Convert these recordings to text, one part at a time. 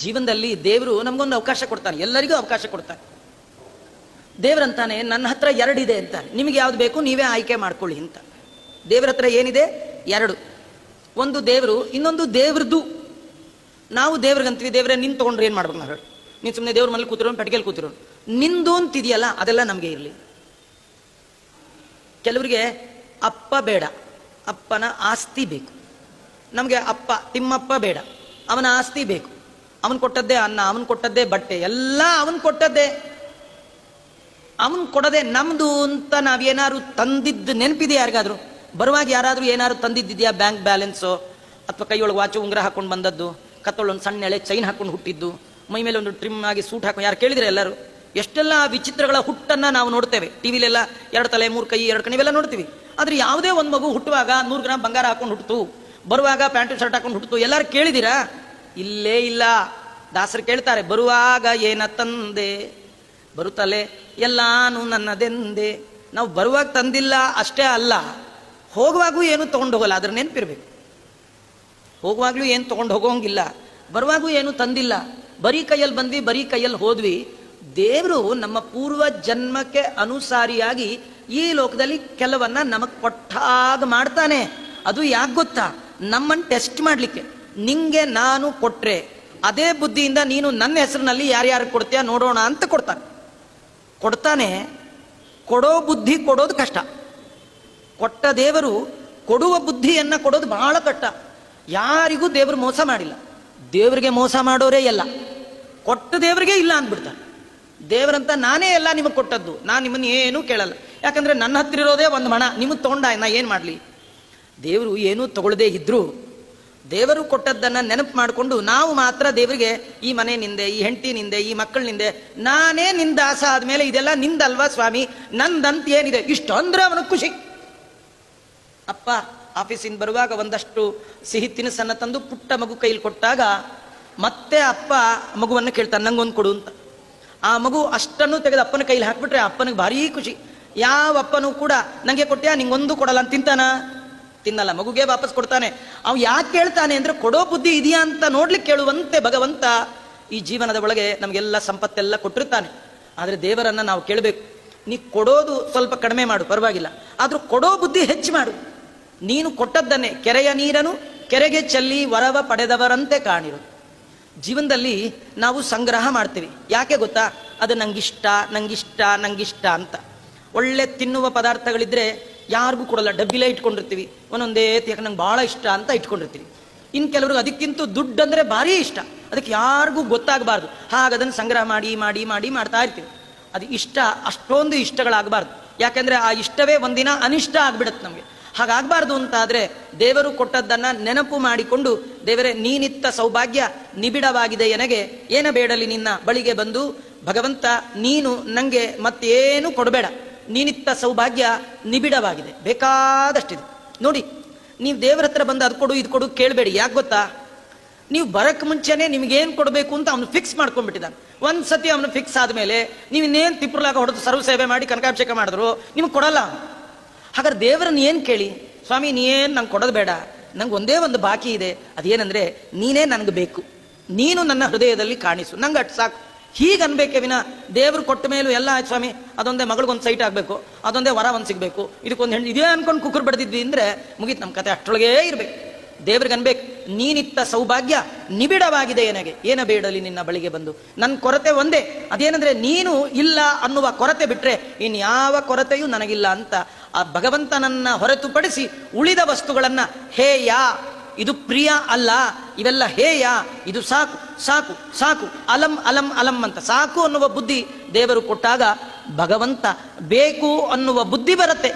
ಜೀವನದಲ್ಲಿ ದೇವರು ನಮಗೊಂದು ಅವಕಾಶ ಕೊಡ್ತಾನೆ, ಎಲ್ಲರಿಗೂ ಅವಕಾಶ ಕೊಡ್ತಾನೆ. ದೇವರಂತಾನೆ ನನ್ನ ಹತ್ರ ಎರಡಿದೆ ಅಂತಾನೆ, ನಿಮಗೆ ಯಾವ್ದು ಬೇಕು ನೀವೇ ಆಯ್ಕೆ ಮಾಡ್ಕೊಳ್ಳಿ ಅಂತ. ದೇವರ ಹತ್ರ ಏನಿದೆ? ಎರಡು. ಒಂದು ದೇವರು, ಇನ್ನೊಂದು ದೇವ್ರದ್ದು. ನಾವು ದೇವ್ರಿಗಂತೀವಿ, ದೇವರೇ ನಿನ್ ತೊಗೊಂಡ್ರೆ ಏನು ಮಾಡ್ಬೇಕು ನಾವು ಹೇಳಿ? ನೀನು ಸುಮ್ಮನೆ ದೇವ್ರ ಮನೇಲಿ ಕೂತಿರೋನು, ಪೆಟ್ಟಿಗೆಯಲ್ಲಿ ಕೂತಿರೋನು, ನಿಂದು ಅಂತಿದೆಯಲ್ಲ ಅದೆಲ್ಲ ನಮಗೆ ಇರಲಿ. ಕೆಲವರಿಗೆ ಅಪ್ಪ ಬೇಡ, ಅಪ್ಪನ ಆಸ್ತಿ ಬೇಕು. ನಮಗೆ ಅಪ್ಪ ತಿಮ್ಮಪ್ಪ ಬೇಡ, ಅವನ ಆಸ್ತಿ ಬೇಕು. ಅವನು ಕೊಟ್ಟದ್ದೇ ಅನ್ನ, ಅವನು ಕೊಟ್ಟದ್ದೇ ಬಟ್ಟೆ, ಎಲ್ಲ ಅವನು ಕೊಟ್ಟದ್ದೇ. ಅವನು ಕೊಡದೆ ನಮ್ದು ಅಂತ ನಾವೇನಾದ್ರು ತಂದಿದ್ದು ನೆನಪಿದೆ ಯಾರಿಗಾದ್ರು? ಬರುವಾಗ ಯಾರಾದರೂ ಏನಾದ್ರು ತಂದಿದ್ದಿದೆಯಾ? ಬ್ಯಾಂಕ್ ಬ್ಯಾಲೆನ್ಸು, ಅಥವಾ ಕೈಯೊಳಗೆ ವಾಚು ಉಂಗುರ ಹಾಕೊಂಡು ಬಂದದ್ದು, ಕತ್ತೊಳೊಂದು ಸಣ್ಣ ಎಳೆ ಚೈನ್ ಹಾಕೊಂಡು ಹುಟ್ಟಿದ್ದು, ಮೈ ಮೇಲೆ ಒಂದು ಟ್ರಿಮ್ ಆಗಿ ಸೂಟ್ ಹಾಕೊಂಡು, ಯಾರು ಕೇಳಿದ್ರೆ ಎಲ್ಲರೂ? ಎಷ್ಟೆಲ್ಲ ವಿಚಿತ್ರಗಳ ಹುಟ್ಟನ್ನು ನಾವು ನೋಡ್ತೇವೆ ಟಿವಿಲೆಲ್ಲ. 2 ತಲೆ 3 ಕೈ 2 ಕಣ್ಣು ಇವೆಲ್ಲ ನೋಡ್ತೀವಿ. ಆದರೆ ಯಾವುದೇ ಒಂದು ಮಗು ಹುಟ್ಟುವಾಗ 100 ಗ್ರಾಮ್ ಬಂಗಾರ ಹಾಕೊಂಡು ಹುಟ್ಟಿತು, ಬರುವಾಗ ಪ್ಯಾಂಟು ಶರ್ಟ್ ಹಾಕೊಂಡು ಹುಟ್ಟಿತು, ಎಲ್ಲರೂ ಕೇಳಿದ್ದೀರಾ? ಇಲ್ಲೇ ಇಲ್ಲ. ದಾಸರು ಕೇಳ್ತಾರೆ, ಬರುವಾಗ ಏನ ತಂದೆ, ಬರುತ್ತಲೇ ಎಲ್ಲಾನು ನನ್ನದೆಂದೆ. ನಾವು ಬರುವಾಗ ತಂದಿಲ್ಲ ಅಷ್ಟೇ ಅಲ್ಲ, ಹೋಗುವಾಗೂ ಏನು ತೊಗೊಂಡು ಹೋಗಲ್ಲ, ಅದ್ರ ನೆನಪಿರ್ಬೇಕು. ಹೋಗುವಾಗ್ಲೂ ಏನು ತೊಗೊಂಡು ಹೋಗೋಂಗಿಲ್ಲ, ಬರುವಾಗೂ ಏನು ತಂದಿಲ್ಲ. ಬರೀ ಕೈಯಲ್ಲಿ ಬಂದ್ವಿ, ಬರೀ ಕೈಯಲ್ಲಿ ಹೋದ್ವಿ. ದೇವರು ನಮ್ಮ ಪೂರ್ವ ಜನ್ಮಕ್ಕೆ ಅನುಸಾರಿಯಾಗಿ ಈ ಲೋಕದಲ್ಲಿ ಕೆಲವನ್ನ ನಮಗೆ ಕೊಟ್ಟಾಗ ಮಾಡ್ತಾನೆ. ಅದು ಯಾಕೆ ಗೊತ್ತಾ? ನಮ್ಮನ್ನು ಟೆಸ್ಟ್ ಮಾಡಲಿಕ್ಕೆ. ನಿಂಗೆ ನಾನು ಕೊಟ್ರೆ ಅದೇ ಬುದ್ಧಿಯಿಂದ ನೀನು ನನ್ನ ಹೆಸರಿನಲ್ಲಿ ಯಾರ್ಯಾರು ಕೊಡ್ತೀಯ ನೋಡೋಣ ಅಂತ ಕೊಡ್ತಾನೆ. ಕೊಡೋ ಬುದ್ಧಿ ಕೊಡೋದು ಕಷ್ಟ. ಕೊಟ್ಟ ದೇವರು ಕೊಡುವ ಬುದ್ಧಿಯನ್ನ ಕೊಡೋದು ಬಹಳ ಕಷ್ಟ. ಯಾರಿಗೂ ದೇವರು ಮೋಸ ಮಾಡಿಲ್ಲ. ದೇವರಿಗೆ ಮೋಸ ಮಾಡೋರೇ ಎಲ್ಲ. ಕೊಟ್ಟ ದೇವರಿಗೆ ಇಲ್ಲ ಅಂದ್ಬಿಡ್ತಾನೆ. ದೇವರಂತ ನಾನೇ ಎಲ್ಲ ನಿಮಗೆ ಕೊಟ್ಟದ್ದು, ನಾನು ನಿಮ್ಮನ್ನು ಏನೂ ಕೇಳಲ್ಲ. ಯಾಕಂದ್ರೆ ನನ್ನ ಹತ್ರ ಇರೋದೇ ಒಂದು ಮಣ, ನಿಮಗೆ ತೊಗೊಂಡ ನಾ ಏನು ಮಾಡಲಿ? ದೇವರು ಏನೂ ತಗೊಳ್ಳದೇ ಇದ್ರು ದೇವರು ಕೊಟ್ಟದ್ದನ್ನು ನೆನಪು ಮಾಡಿಕೊಂಡು ನಾವು ಮಾತ್ರ ದೇವರಿಗೆ ಈ ಮನೆ ನಿಂದೆ, ಈ ಹೆಂಡತಿ ನಿಂದೆ, ಈ ಮಕ್ಕಳು ನಿಂದೆ, ನಾನೇ ನಿಂದ ದಾಸ ಆದಮೇಲೆ ಇದೆಲ್ಲ ನಿಂದಲ್ವಾ ಸ್ವಾಮಿ, ನಂದಂತ ಏನಿದೆ ಇಷ್ಟು ಅಂದ್ರೆ ಅವನಿಗೆ ಖುಷಿ. ಅಪ್ಪ ಆಫೀಸಿಂದ ಬರುವಾಗ ಒಂದಷ್ಟು ಸಿಹಿ ತಿನಿಸನ್ನು ತಂದು ಪುಟ್ಟ ಮಗು ಕೈಲಿ ಕೊಟ್ಟಾಗ ಮತ್ತೆ ಅಪ್ಪ ಮಗುವನ್ನು ಕೇಳ್ತಾನೆ, ನಂಗೊಂದು ಕೊಡು ಅಂತ. ಆ ಮಗು ಅಷ್ಟನ್ನು ತೆಗೆದು ಅಪ್ಪನ ಕೈಲಿ ಹಾಕ್ಬಿಟ್ರೆ ಅಪ್ಪನಿಗೆ ಭಾರೀ ಖುಷಿ. ಯಾವ ಅಪ್ಪನೂ ಕೂಡ ನನಗೆ ಕೊಟ್ಟ್ಯಾ ನಿಂಗೊಂದು ಕೊಡಲ್ಲ ಅಂತ ತಿನ್ನಲ್ಲ, ಮಗುಗೆ ವಾಪಸ್ ಕೊಡ್ತಾನೆ. ಅವ್ ಯಾಕೆ ಕೇಳ್ತಾನೆ ಅಂದ್ರೆ ಕೊಡೋ ಬುದ್ಧಿ ಇದೆಯಾ ಅಂತ ನೋಡ್ಲಿಕ್ಕೆ ಕೇಳುವಂತೆ ಭಗವಂತ ಈ ಜೀವನದ ಒಳಗೆ ನಮಗೆಲ್ಲ ಸಂಪತ್ತೆಲ್ಲ ಕೊಟ್ಟಿರ್ತಾನೆ. ಆದರೆ ದೇವರನ್ನ ನಾವು ಕೇಳಬೇಕು, ನೀ ಕೊಡೋದು ಸ್ವಲ್ಪ ಕಡಿಮೆ ಮಾಡು ಪರವಾಗಿಲ್ಲ, ಆದ್ರೂ ಕೊಡೋ ಬುದ್ಧಿ ಹೆಚ್ಚು ಮಾಡು. ನೀನು ಕೊಟ್ಟದ್ದನ್ನೇ ಕೆರೆಯ ನೀರನ್ನು ಕೆರೆಗೆ ಚೆಲ್ಲಿ ವರವ ಪಡೆದವರಂತೆ ಕಾಣಿರು. ಜೀವನದಲ್ಲಿ ನಾವು ಸಂಗ್ರಹ ಮಾಡ್ತೀವಿ. ಯಾಕೆ ಗೊತ್ತಾ? ಅದು ನಂಗಿಷ್ಟ ನಂಗಿಷ್ಟ ನಂಗಿಷ್ಟ ಅಂತ. ಒಳ್ಳೆ ತಿನ್ನುವ ಪದಾರ್ಥಗಳಿದ್ರೆ ಯಾರಿಗೂ ಕೊಡಲ್ಲ, ಡಬ್ಬಿಲೇ ಇಟ್ಕೊಂಡಿರ್ತೀವಿ. ಒಂದೊಂದೇ ಯಾಕೆ ನಂಗೆ ಭಾಳ ಇಷ್ಟ ಅಂತ ಇಟ್ಕೊಂಡಿರ್ತೀವಿ. ಇನ್ನು ಕೆಲವ್ರಿಗೆ ಅದಕ್ಕಿಂತ ದುಡ್ಡು ಅಂದರೆ ಭಾರಿ ಇಷ್ಟ, ಅದಕ್ಕೆ ಯಾರಿಗೂ ಗೊತ್ತಾಗಬಾರ್ದು. ಹಾಗದನ್ನು ಸಂಗ್ರಹ ಮಾಡಿ ಮಾಡಿ ಮಾಡಿ ಮಾಡ್ತಾ ಇರ್ತೀವಿ. ಅದು ಇಷ್ಟ ಅಷ್ಟೊಂದು ಇಷ್ಟಗಳಾಗಬಾರ್ದು. ಯಾಕೆಂದರೆ ಆ ಇಷ್ಟವೇ ಒಂದಿನ ಅನಿಷ್ಟ ಆಗ್ಬಿಡುತ್ತೆ ನಮಗೆ. ಹಾಗಾಗಬಾರ್ದು ಅಂತಾದರೆ ದೇವರು ಕೊಟ್ಟದ್ದನ್ನು ನೆನಪು ಮಾಡಿಕೊಂಡು, ದೇವರೇ ನೀನಿತ್ತ ಸೌಭಾಗ್ಯ ನಿಬಿಡವಾಗಿದೆ ಎನಗೆ, ಏನ ಬೇಡಲಿ ನಿನ್ನ ಬಳಿಗೆ ಬಂದು, ಭಗವಂತ ನೀನು ನನಗೆ ಮತ್ತೇನು ಕೊಡಬೇಡ, ನೀನಿತ್ತ ಸೌಭಾಗ್ಯ ನಿಬಿಡವಾಗಿದೆ, ಬೇಕಾದಷ್ಟಿದೆ. ನೋಡಿ, ನೀವು ದೇವರ ಹತ್ರ ಬಂದು ಅದು ಕೊಡು ಇದು ಕೊಡು ಕೇಳಬೇಡಿ. ಯಾಕೆ ಗೊತ್ತಾ? ನೀವು ಬರಕ್ಕೆ ಮುಂಚೆನೇ ನಿಮಗೇನು ಕೊಡಬೇಕು ಅಂತ ಅವನು ಫಿಕ್ಸ್ ಮಾಡ್ಕೊಂಡ್ಬಿಟ್ಟಿದ್ದಾನೆ. ಒಂದು ಸತಿ ಅವನು ಫಿಕ್ಸ್ ಆದಮೇಲೆ ನೀವು ಇನ್ನೇನು ತಿಪ್ಪುರ್ಲಾಗ ಹೊಡೆದು ಸರ್ವ ಸೇವೆ ಮಾಡಿ ಕನಕಾಭಿಷೇಕ ಮಾಡಿದ್ರು ನಿಮ್ಗೆ ಕೊಡಲ್ಲ. ಹಾಗಾದ್ರೆ ದೇವರನ್ನ ಏನು ಕೇಳಿ? ಸ್ವಾಮಿ ನೀನೇನು ನಂಗೆ ಕೊಡೋದು ಬೇಡ, ನಂಗೆ ಒಂದೇ ಒಂದು ಬಾಕಿ ಇದೆ, ಅದೇನೆಂದರೆ ನೀನೇ ನನಗೆ ಬೇಕು, ನೀನು ನನ್ನ ಹೃದಯದಲ್ಲಿ ಕಾಣಿಸು, ನಂಗೆ ಅಷ್ಟು ಸಾಕು. ಹೀಗೆ ಅನ್ಬೇಕೆ ವಿನ ದೇವ್ರು ಕೊಟ್ಟ ಮೇಲೂ ಎಲ್ಲ ಆಯ್ತು ಸ್ವಾಮಿ, ಅದೊಂದೇ ಮಗಳಿಗೊಂದು ಸೈಟ್ ಆಗಬೇಕು, ಅದೊಂದೇ ವರ ಒಂದು ಸಿಗಬೇಕು, ಇದಕ್ಕೊಂದು ಹೆಣ್ಣು ಇದೇ ಅನ್ಕೊಂಡು ಕುಕ್ಕರ್ ಬಡ್ದಿದ್ವಿ ಅಂದರೆ ಮುಗೀತು ನಮ್ಮ ಕತೆ. ಅಷ್ಟೊಳಗೇ ಇರಬೇಕು. ದೇವ್ರಿಗೆ ಅನ್ಬೇಕು, ನೀನಿತ್ತ ಸೌಭಾಗ್ಯ ನಿಬಿಡವಾಗಿದೆ ನನಗೆ, ಏನ ಬೇಡಲಿ ನಿನ್ನ ಬಳಿಗೆ ಬಂದು. ನನ್ನ ಕೊರತೆ ಒಂದೇ, ಅದೇನೆಂದರೆ ನೀನು ಇಲ್ಲ ಅನ್ನುವ ಕೊರತೆ ಬಿಟ್ಟರೆ ಇನ್ಯಾವ ಕೊರತೆಯೂ ನನಗಿಲ್ಲ ಅಂತ ಆ ಭಗವಂತನನ್ನ ಹೊರತುಪಡಿಸಿ ಉಳಿದ ವಸ್ತುಗಳನ್ನು ಹೇಯ, ಇದು ಪ್ರಿಯ ಅಲ್ಲ, ಇವೆಲ್ಲ ಹೇಯ, ಇದು ಸಾಕು ಸಾಕು ಸಾಕು, ಅಲಂ ಅಲಂ ಅಲಂ ಅಂತ ಸಾಕು ಅನ್ನುವ ಬುದ್ಧಿ ದೇವರು ಕೊಟ್ಟಾಗ ಭಗವಂತ ಬೇಕು ಅನ್ನುವ ಬುದ್ಧಿ ಬರುತ್ತೆ.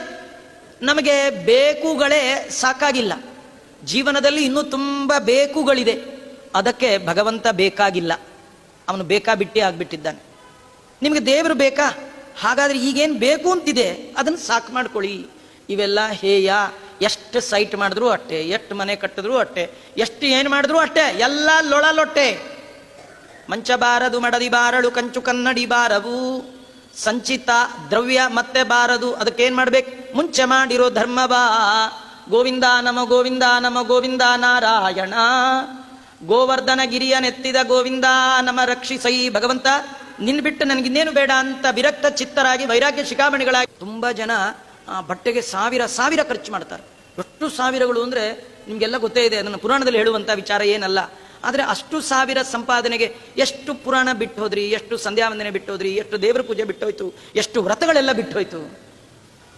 ನಮಗೆ ಬೇಕುಗಳೇ ಸಾಕಾಗಿಲ್ಲ, ಜೀವನದಲ್ಲಿ ಇನ್ನೂ ತುಂಬ ಬೇಕುಗಳಿದೆ, ಅದಕ್ಕೆ ಭಗವಂತ ಬೇಕಾಗಿಲ್ಲ, ಅವನು ಬೇಕಾಬಿಟ್ಟಿ ಆಗ್ಬಿಟ್ಟಿದ್ದಾನೆ. ನಿಮಗೆ ದೇವರು ಬೇಕಾ? ಹಾಗಾದ್ರೆ ಈಗೇನು ಬೇಕು ಅಂತಿದೆ ಅದನ್ನು ಸಾಕು ಮಾಡ್ಕೊಳ್ಳಿ. ಇವೆಲ್ಲ ಹೇಯ, ಎಷ್ಟು ಸೈಟ್ ಮಾಡಿದ್ರು ಅಷ್ಟೆ, ಎಷ್ಟು ಮನೆ ಕಟ್ಟಿದ್ರು ಅಷ್ಟೆ, ಎಷ್ಟು ಏನು ಮಾಡಿದ್ರು ಅಷ್ಟೆ, ಎಲ್ಲ ಲೊಳಲೊಟ್ಟೆ. ಮಂಚ ಬಾರದು ಮಡದಿ ಬಾರಳು ಕಂಚು ಕನ್ನಡಿ ಬಾರವು, ಸಂಚಿತ ದ್ರವ್ಯ ಮತ್ತೆ ಬಾರದು. ಅದಕ್ಕೇನು ಮಾಡ್ಬೇಕು? ಮುಂಚೆ ಮಾಡಿರೋ ಧರ್ಮವಾ. ಗೋವಿಂದ ನಮ ಗೋವಿಂದ ನಮ ಗೋವಿಂದ ನಾರಾಯಣ. ಗೋವರ್ಧನ ಗಿರಿಯ ನೆತ್ತಿದ ಗೋವಿಂದ ನಮ ರಕ್ಷಿಸೈ. ಭಗವಂತ ನಿನ್ ಬಿಟ್ಟು ನನಗಿನ್ನೇನು ಬೇಡ ಅಂತ ವಿರಕ್ತ ಚಿತ್ತರಾಗಿ ವೈರಾಗ್ಯ ಶಿಖಾಮಣಿಗಳಾಗಿ ತುಂಬಾ ಜನ ಬಟ್ಟೆಗೆ ಸಾವಿರ ಖರ್ಚು ಮಾಡ್ತಾರೆ. ಎಷ್ಟು ಸಾವಿರಗಳು ಅಂದ್ರೆ ನಿಮ್ಗೆಲ್ಲ ಗೊತ್ತೇ ಇದೆ, ಅದನ್ನು ಪುರಾಣದಲ್ಲಿ ಹೇಳುವಂತ ವಿಚಾರ ಏನಲ್ಲ. ಆದರೆ ಅಷ್ಟು ಸಾವಿರ ಸಂಪಾದನೆಗೆ ಎಷ್ಟು ಪುರಾಣ ಬಿಟ್ಟು ಹೋದ್ರಿ, ಎಷ್ಟು ಸಂಧ್ಯಾವಂದನೆ ಬಿಟ್ಟು ಹೋದ್ರಿ, ಎಷ್ಟು ದೇವರ ಪೂಜೆ ಬಿಟ್ಟೋಯ್ತು, ಎಷ್ಟು ವ್ರತಗಳೆಲ್ಲ ಬಿಟ್ಟೋಯ್ತು.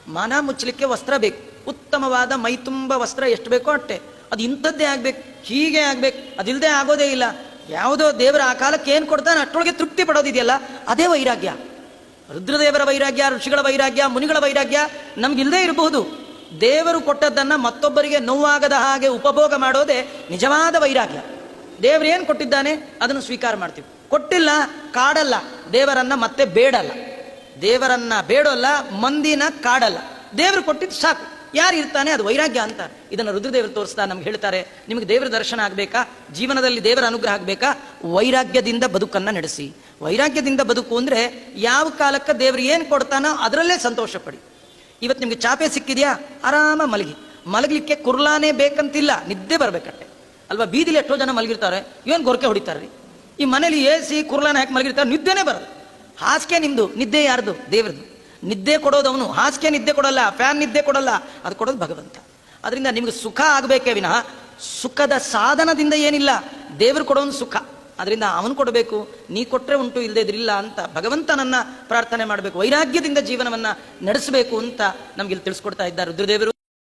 ಮಾನ ಮುಚ್ಚಲಿಕ್ಕೆ ವಸ್ತ್ರ ಬೇಕು, ಉತ್ತಮವಾದ ಮೈ ತುಂಬ ವಸ್ತ್ರ ಎಷ್ಟು ಬೇಕೋ ಅಷ್ಟೇ. ಅದು ಇಂಥದ್ದೇ ಆಗ್ಬೇಕು, ಹೀಗೆ ಆಗ್ಬೇಕು, ಅದಿಲ್ಲದೆ ಆಗೋದೇ ಇಲ್ಲ. ಯಾವುದೋ ದೇವರ ಆ ಕಾಲಕ್ಕೆ ಏನು ಕೊಡ್ತಾನೆ ಅಷ್ಟೊಳಗೆ ತೃಪ್ತಿ ಪಡೋದಿದೆಯಲ್ಲ, ಅದೇ ವೈರಾಗ್ಯ. ರುದ್ರದೇವರ ವೈರಾಗ್ಯ, ಋಷಿಗಳ ವೈರಾಗ್ಯ, ಮುನಿಗಳ ವೈರಾಗ್ಯ ನಮ್ಗಿಲ್ಲದೆ ಇರಬಹುದು. ದೇವರು ಕೊಟ್ಟದ್ದನ್ನ ಮತ್ತೊಬ್ಬರಿಗೆ ನೋವಾಗದ ಹಾಗೆ ಉಪಭೋಗ ಮಾಡೋದೇ ನಿಜವಾದ ವೈರಾಗ್ಯ. ದೇವರು ಏನು ಕೊಟ್ಟಿದ್ದಾನೆ ಅದನ್ನು ಸ್ವೀಕಾರ ಮಾಡ್ತೀವಿ. ಕೊಟ್ಟಿಲ್ಲ ಕಾಡಲ್ಲ, ದೇವರನ್ನ ಮತ್ತೆ ಬೇಡಲ್ಲ. ದೇವರನ್ನ ಬೇಡಲ್ಲ, ಮಂದಿನ ಕಾಡಲ್ಲ. ದೇವರು ಕೊಟ್ಟಿದ್ದು ಸಾಕು. ಯಾರು ಇರ್ತಾನೆ ಅದು ವೈರಾಗ್ಯ ಅಂತ. ಇದನ್ನು ರುದ್ರದೇವರು ತೋರಿಸ್ತಾ ನಮ್ಗೆ ಹೇಳ್ತಾರೆ, ನಿಮಗೆ ದೇವರ ದರ್ಶನ ಆಗ್ಬೇಕಾ, ಜೀವನದಲ್ಲಿ ದೇವರ ಅನುಗ್ರಹ ಆಗ್ಬೇಕಾ, ವೈರಾಗ್ಯದಿಂದ ಬದುಕನ್ನ ನಡೆಸಿ. ವೈರಾಗ್ಯದಿಂದ ಬದುಕು ಅಂದ್ರೆ ಯಾವ ಕಾಲಕ್ಕೆ ದೇವರು ಏನು ಕೊಡ್ತಾನೋ ಅದರಲ್ಲೇ ಸಂತೋಷ ಪಡಿ. ಇವತ್ತು ನಿಮ್ಗೆ ಚಾಪೆ ಸಿಕ್ಕಿದ್ಯಾ, ಆರಾಮ ಮಲಗಲಿಕ್ಕೆ ಕುರ್ಲಾನೇ ಬೇಕಂತಿಲ್ಲ, ನಿದ್ದೆ ಬರ್ಬೇಕಟ್ಟೆ ಅಲ್ವಾ. ಬೀದಿಲಿ ಎಷ್ಟೋ ಜನ ಮಲಗಿರ್ತಾರೆ, ಏನು ಗೊರಕೆ ಹೊಡಿತಾರ್ರಿ. ಈ ಮನೇಲಿ ಎಸಿ ಕುರ್ಲಾನ ಹಾಕಿ ಮಲಗಿರ್ತಾರೆ, ನಿದ್ದೆನೇ ಬರೋದು. ಹಾಸಿಗೆ ನಿಮ್ದು, ನಿದ್ದೆ ಯಾರ್ದು? ದೇವ್ರದ್ದು. ನಿದ್ದೆ ಕೊಡೋದು ಅವನು. ಹಾಸಿಗೆ ನಿದ್ದೆ ಕೊಡಲ್ಲ, ಫ್ಯಾನ್ ನಿದ್ದೆ ಕೊಡಲ್ಲ, ಅದು ಕೊಡೋದು ಭಗವಂತ. ಅದರಿಂದ ನಿಮ್ಗೆ ಸುಖ ಆಗಬೇಕೇ ವಿನಃ ಸುಖದ ಸಾಧನದಿಂದ ಏನಿಲ್ಲ. ದೇವರು ಕೊಡೋನು ಸುಖ, ಅದರಿಂದ ಅವನು ಕೊಡಬೇಕು. ನೀ ಕೊಟ್ಟರೆ ಉಂಟು, ಇಲ್ಲದೆ ಇದ್ರಿಲ್ಲ ಅಂತ ಭಗವಂತನನ್ನ ಪ್ರಾರ್ಥನೆ ಮಾಡಬೇಕು. ವೈರಾಗ್ಯದಿಂದ ಜೀವನವನ್ನ ನಡೆಸಬೇಕು ಅಂತ ನಮ್ಗೆ ಇಲ್ಲಿ ತಿಳಿಸ್ಕೊಡ್ತಾ ಇದ್ದಾರೆ ರುದ್ರದೇವರು.